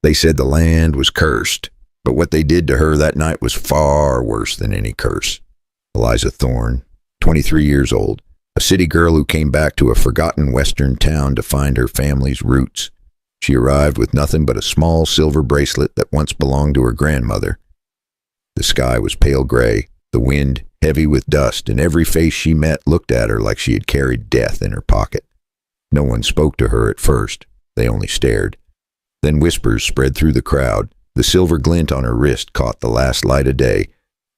They said the land was cursed, but what they did to her that night was far worse than any curse. Eliza Thorne, 23 years old, a city girl who came back to a forgotten western town to find her family's roots. She arrived with nothing but a small silver bracelet that once belonged to her grandmother. The sky was pale gray, the wind heavy with dust, and every face she met looked at her like she had carried death in her pocket. No one spoke to her at first. They only stared. Then whispers spread through the crowd. The silver glint on her wrist caught the last light of day,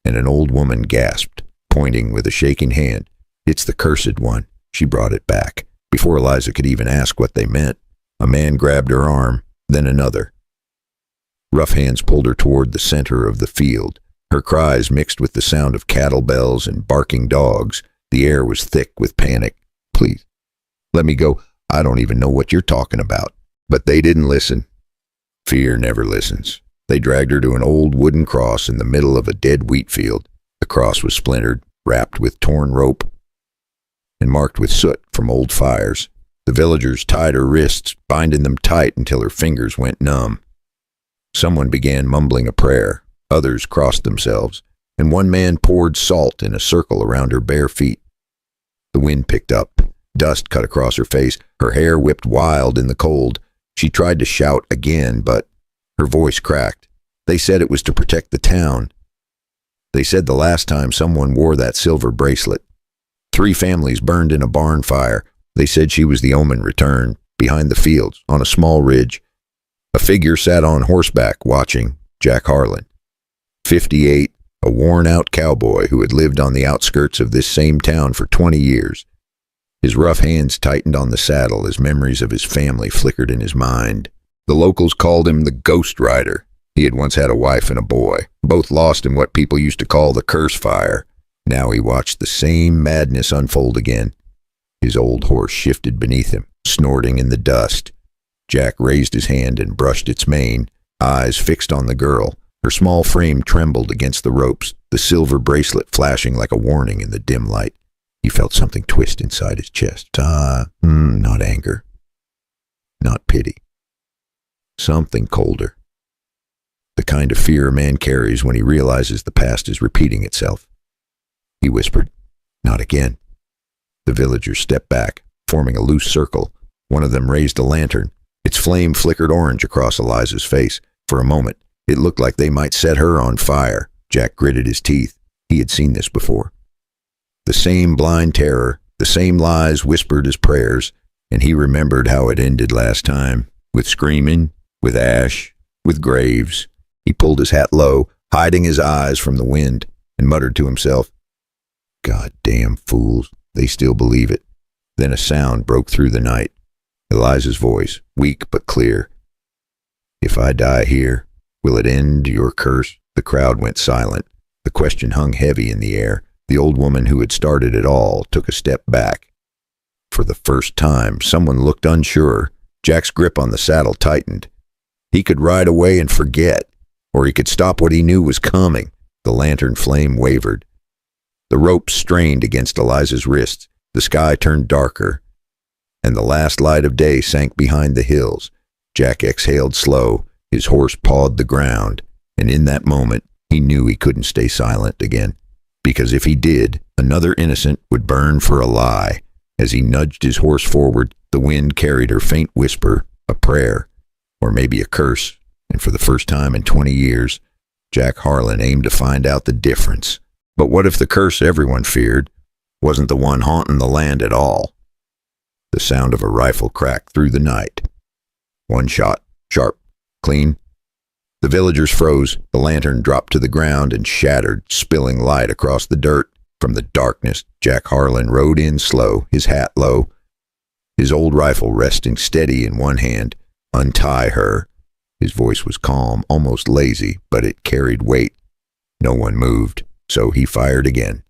and an old woman gasped, pointing with a shaking hand. "It's the cursed one." She brought it back. Before Eliza could even ask what they meant, a man grabbed her arm, then another. Rough hands pulled her toward the center of the field. Her cries mixed with the sound of cattle bells and barking dogs. The air was thick with panic. "Please, let me go. I don't even know what you're talking about." But they didn't listen. Fear never listens. They dragged her to an old wooden cross in the middle of a dead wheat field. The cross was splintered, wrapped with torn rope, and marked with soot from old fires. The villagers tied her wrists, binding them tight until her fingers went numb. Someone began mumbling a prayer. Others crossed themselves, and one man poured salt in a circle around her bare feet. The wind picked up. Dust cut across her face. Her hair whipped wild in the cold. She tried to shout again, but her voice cracked. They said it was to protect the town. They said the last time someone wore that silver bracelet. 3 families burned in a barn fire. They said she was the omen returned. Behind the fields, on a small ridge, a figure sat on horseback watching. Jack Harlan, 58, a worn-out cowboy who had lived on the outskirts of this same town for 20 years. His rough hands tightened on the saddle as memories of his family flickered in his mind. The locals called him the Ghost Rider. He had once had a wife and a boy, both lost in what people used to call the curse fire. Now he watched the same madness unfold again. His old horse shifted beneath him, snorting in the dust. Jack raised his hand and brushed its mane, eyes fixed on the girl. Her small frame trembled against the ropes, the silver bracelet flashing like a warning in the dim light. He felt something twist inside his chest. Not anger. Not pity. Something colder. The kind of fear a man carries when he realizes the past is repeating itself. He whispered, "Not again." The villagers stepped back, forming a loose circle. One of them raised a lantern. Its flame flickered orange across Eliza's face. For a moment, it looked like they might set her on fire. Jack gritted his teeth. He had seen this before. The same blind terror, the same lies whispered as prayers, and he remembered how it ended last time, with screaming, with ash, with graves. He pulled his hat low, hiding his eyes from the wind, and muttered to himself, "God-damn fools, they still believe it." Then a sound broke through the night. Eliza's voice, weak but clear. "If I die here, will it end your curse?" The crowd went silent. The question hung heavy in the air. The old woman who had started it all took a step back. For the first time, someone looked unsure. Jack's grip on the saddle tightened. He could ride away and forget, or he could stop what he knew was coming. The lantern flame wavered. The rope strained against Eliza's wrists. The sky turned darker, and the last light of day sank behind the hills. Jack exhaled slow. His horse pawed the ground, and in that moment, he knew he couldn't stay silent again. Because if he did, another innocent would burn for a lie. As he nudged his horse forward, the wind carried her faint whisper, a prayer, or maybe a curse, and for the first time in 20 years, Jack Harlan aimed to find out the difference. But what if the curse everyone feared wasn't the one haunting the land at all? The sound of a rifle cracked through the night. One shot, sharp, clean. The villagers froze. The lantern dropped to the ground and shattered, spilling light across the dirt. From the darkness, Jack Harlan rode in slow, his hat low, his old rifle resting steady in one hand. "Untie her." His voice was calm, almost lazy, but it carried weight. No one moved, so he fired again.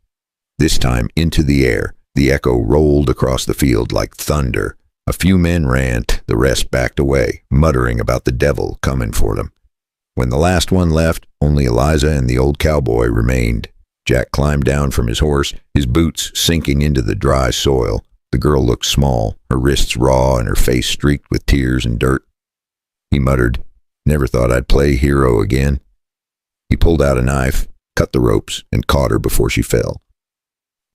This time into the air. The echo rolled across the field like thunder. A few men ran, the rest backed away, muttering about the devil coming for them. When the last one left, only Eliza and the old cowboy remained. Jack climbed down from his horse, his boots sinking into the dry soil. The girl looked small, her wrists raw and her face streaked with tears and dirt. He muttered, Never thought I'd play hero again. He pulled out a knife, cut the ropes, and caught her before she fell.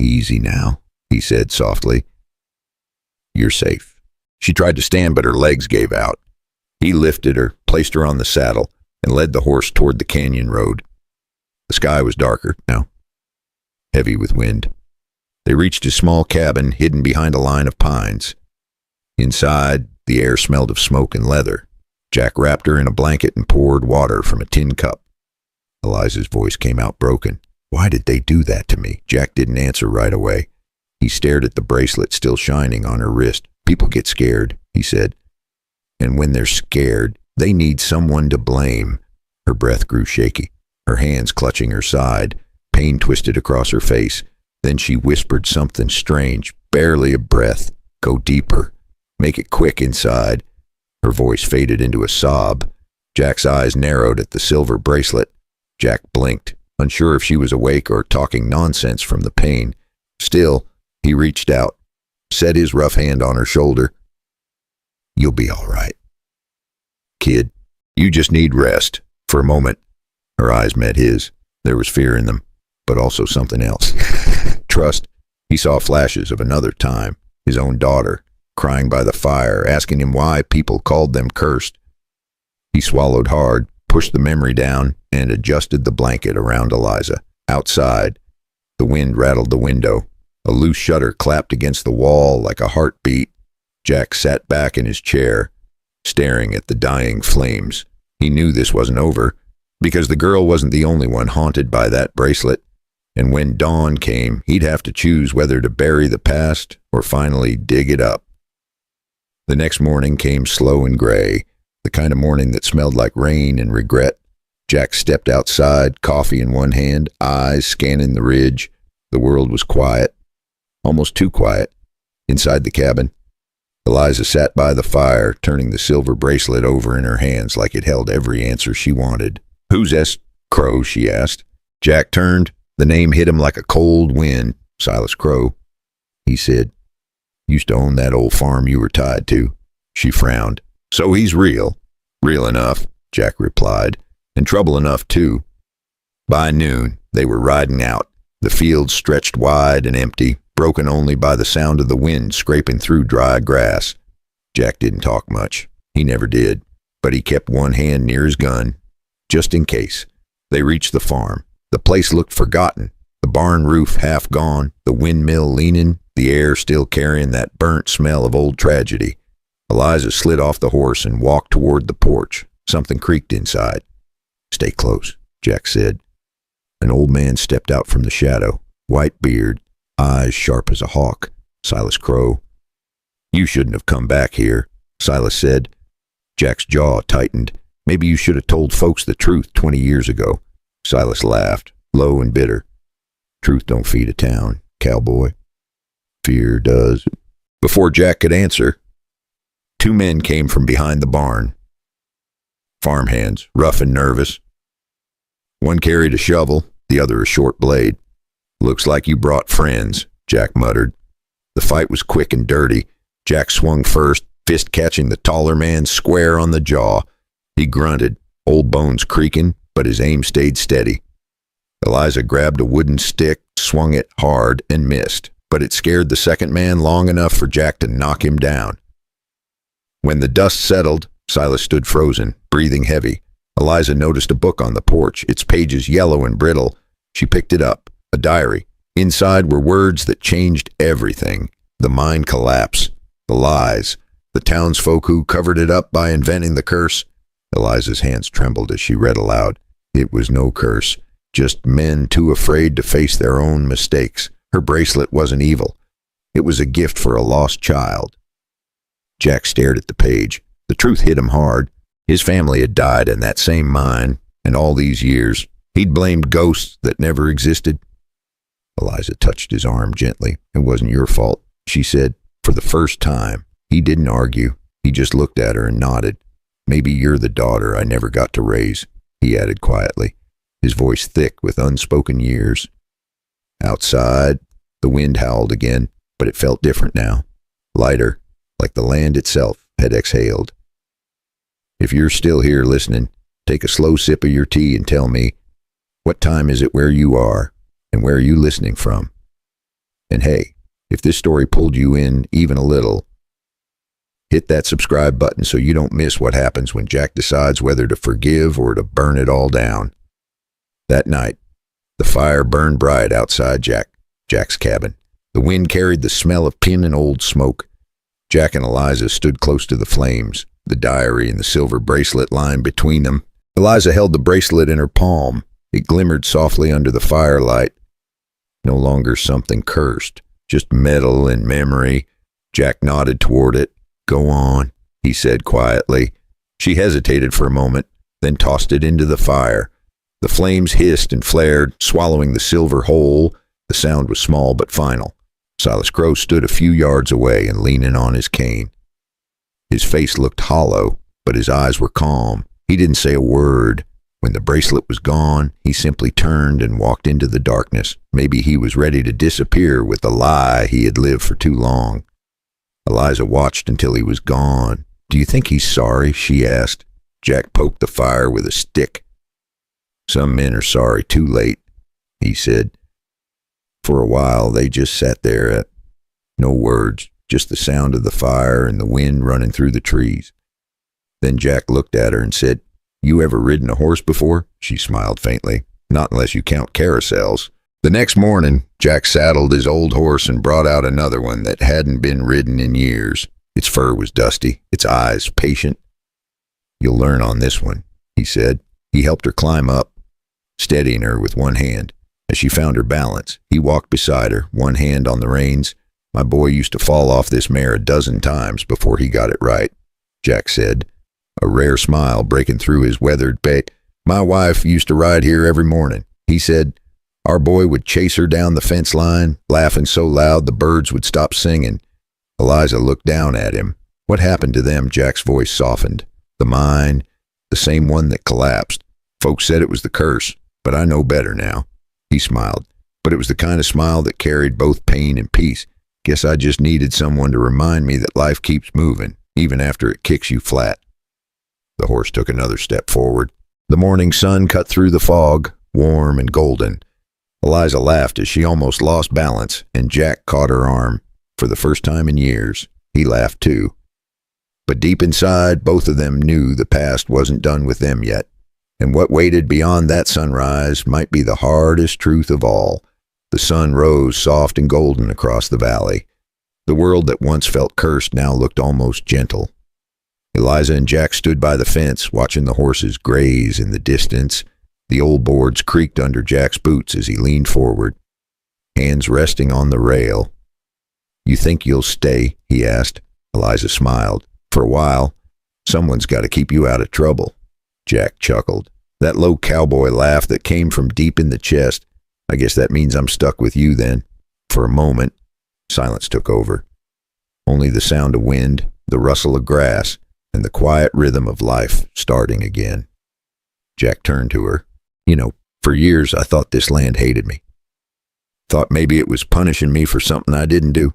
Easy now, he said softly. You're safe. She tried to stand, but her legs gave out. He lifted her, placed her on the saddle, and led the horse toward the canyon road. The sky was darker now, heavy with wind. They reached a small cabin hidden behind a line of pines. Inside, the air smelled of smoke and leather. Jack wrapped her in a blanket and poured water from a tin cup. Eliza's voice came out broken. Why did they do that to me? Jack didn't answer right away. He stared at the bracelet still shining on her wrist. People get scared, he said. And when they're scared, they need someone to blame. Her breath grew shaky, her hands clutching her side. Pain twisted across her face. Then she whispered something strange, barely a breath. Go deeper. Make it quick inside. Her voice faded into a sob. Jack's eyes narrowed at the silver bracelet. Jack blinked, unsure if she was awake or talking nonsense from the pain. Still, he reached out, set his rough hand on her shoulder. You'll be all right. Kid, you just need rest. For a moment, her eyes met his. There was fear in them, but also something else. Trust. He saw flashes of another time, his own daughter, crying by the fire, asking him why people called them cursed. He swallowed hard, pushed the memory down, and adjusted the blanket around Eliza. Outside, the wind rattled the window. A loose shutter clapped against the wall like a heartbeat. Jack sat back in his chair, staring at the dying flames. He knew this wasn't over, because the girl wasn't the only one haunted by that bracelet. And when dawn came, he'd have to choose whether to bury the past or finally dig it up. The next morning came slow and gray, the kind of morning that smelled like rain and regret. Jack stepped outside, coffee in one hand, eyes scanning the ridge. The world was quiet, almost too quiet. Inside the cabin, Eliza sat by the fire, turning the silver bracelet over in her hands like it held every answer she wanted. Who's S. Crow? She asked. Jack turned. The name hit him like a cold wind. Silas Crow. He said, used to own that old farm you were tied to. She frowned. So he's real. Real enough, Jack replied, and trouble enough too. By noon, they were riding out. The fields stretched wide and empty, broken only by the sound of the wind scraping through dry grass. Jack didn't talk much. He never did, but he kept one hand near his gun, just in case. They reached the farm. The place looked forgotten, the barn roof half gone, the windmill leaning, the air still carrying that burnt smell of old tragedy. Eliza slid off the horse and walked toward the porch. Something creaked inside. Stay close, Jack said. An old man stepped out from the shadow, white beard, eyes sharp as a hawk. Silas Crow. You shouldn't have come back here, Silas said. Jack's jaw tightened. Maybe you should have told folks the truth 20 years ago. Silas laughed, low and bitter. Truth don't feed a town, cowboy. Fear does. Before Jack could answer, two men came from behind the barn. Farmhands, rough and nervous. One carried a shovel, the other a short blade. Looks like you brought friends, Jack muttered. The fight was quick and dirty. Jack swung first, fist catching the taller man square on the jaw. He grunted, old bones creaking, but his aim stayed steady. Eliza grabbed a wooden stick, swung it hard, and missed, but it scared the second man long enough for Jack to knock him down. When the dust settled, Silas stood frozen, breathing heavy. Eliza noticed a book on the porch, its pages yellow and brittle. She picked it up, a diary. Inside were words that changed everything. The mine collapse, the lies, the townsfolk who covered it up by inventing the curse. Eliza's hands trembled as she read aloud. It was no curse, just men too afraid to face their own mistakes. Her bracelet wasn't evil. It was a gift for a lost child. Jack stared at the page. The truth hit him hard. His family had died in that same mine, and all these years, he'd blamed ghosts that never existed. Eliza touched his arm gently. It wasn't your fault, she said. For the first time, he didn't argue. He just looked at her and nodded. Maybe you're the daughter I never got to raise, he added quietly, his voice thick with unspoken years. Outside, the wind howled again, but it felt different now. Lighter, like the land itself had exhaled. if you're still here listening, take a slow sip of your tea and tell me, what time is it where you are, and where are you listening from? And hey, if this story pulled you in even a little, hit that subscribe button so you don't miss what happens when Jack decides whether to forgive or to burn it all down. That night, the fire burned bright outside Jack's cabin. The wind carried the smell of pin and old smoke. Jack and Eliza stood close to the flames, the diary and the silver bracelet lying between them. Eliza held the bracelet in her palm. It glimmered softly under the firelight. No longer something cursed, just metal and memory. Jack nodded toward it. Go on, he said quietly. She hesitated for a moment, then tossed it into the fire. The flames hissed and flared, swallowing the silver whole. The sound was small but final. Silas Crow stood a few yards away and leaning on his cane. His face looked hollow, but his eyes were calm. He didn't say a word. When the bracelet was gone, he simply turned and walked into the darkness. Maybe he was ready to disappear with the lie he had lived for too long. Eliza watched until he was gone. Do you think he's sorry? She asked. Jack poked the fire with a stick. Some men are sorry too late, he said. For a while, they just sat there, no words, just the sound of the fire and the wind running through the trees. Then Jack looked at her and said, You ever ridden a horse before? She smiled faintly. Not unless you count carousels. The next morning, Jack saddled his old horse and brought out another one that hadn't been ridden in years. Its fur was dusty, its eyes patient. You'll learn on this one, he said. He helped her climb up, steadying her with one hand. As she found her balance, he walked beside her, one hand on the reins. My boy used to fall off this mare a dozen times before he got it right, Jack said, a rare smile breaking through his weathered face. My wife used to ride here every morning, he said. Our boy would chase her down the fence line, laughing so loud the birds would stop singing. Eliza looked down at him. What happened to them? Jack's voice softened. The mine, the same one that collapsed. Folks said it was the curse, but I know better now. He smiled, but it was the kind of smile that carried both pain and peace. Guess I just needed someone to remind me that life keeps moving, even after it kicks you flat. The horse took another step forward. The morning sun cut through the fog, warm and golden. Eliza laughed as she almost lost balance, and Jack caught her arm. For the first time in years, he laughed too. But deep inside, both of them knew the past wasn't done with them yet. And what waited beyond that sunrise might be the hardest truth of all. The sun rose soft and golden across the valley. The world that once felt cursed now looked almost gentle. Eliza and Jack stood by the fence, watching the horses graze in the distance. The old boards creaked under Jack's boots as he leaned forward, hands resting on the rail. You think you'll stay? He asked. Eliza smiled. For a while. Someone's got to keep you out of trouble. Jack chuckled. That low cowboy laugh that came from deep in the chest. I guess that means I'm stuck with you then. For a moment, silence took over. Only the sound of wind, the rustle of grass, and the quiet rhythm of life starting again. Jack turned to her. You know, for years I thought this land hated me. Thought maybe it was punishing me for something I didn't do.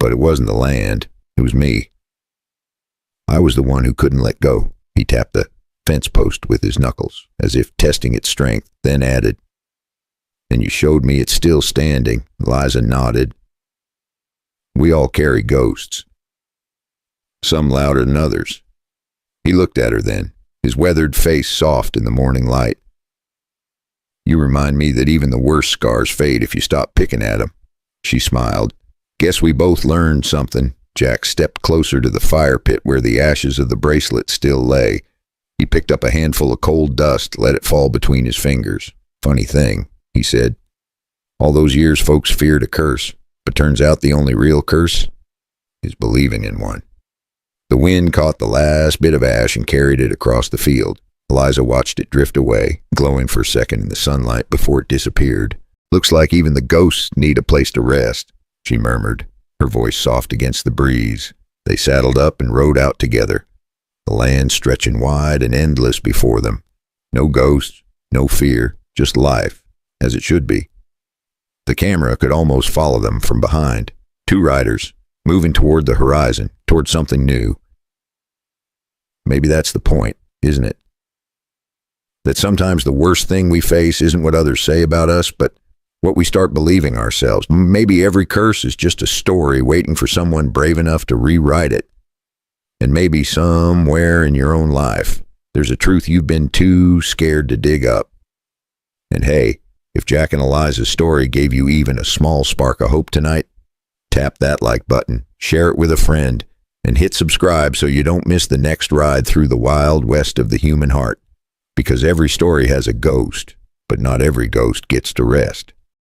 But it wasn't the land. It was me. I was the one who couldn't let go. He tapped the fence post with his knuckles, as if testing its strength, then added, And you showed me it's still standing. Eliza nodded. We all carry ghosts. Some louder than others. He looked at her then, his weathered face soft in the morning light. You remind me that even the worst scars fade if you stop picking at them. She smiled. Guess we both learned something. Jack stepped closer to the fire pit where the ashes of the bracelet still lay. He picked up a handful of cold dust, let it fall between his fingers. Funny thing, he said. All those years folks feared a curse, but turns out the only real curse is believing in one. The wind caught the last bit of ash and carried it across the field. Eliza watched it drift away, glowing for a second in the sunlight before it disappeared. Looks like even the ghosts need a place to rest, she murmured, her voice soft against the breeze. They saddled up and rode out together, the land stretching wide and endless before them. No ghosts, no fear, just life, as it should be. The camera could almost follow them from behind. Two riders, moving toward the horizon, toward something new. Maybe that's the point, isn't it? That sometimes the worst thing we face isn't what others say about us, but what we start believing ourselves. Maybe every curse is just a story waiting for someone brave enough to rewrite it. And maybe somewhere in your own life, there's a truth you've been too scared to dig up. And hey, if Jack and Eliza's story gave you even a small spark of hope tonight, tap that like button, share it with a friend, and hit subscribe so you don't miss the next ride through the wild west of the human heart. Because every story has a ghost, but not every ghost gets to rest.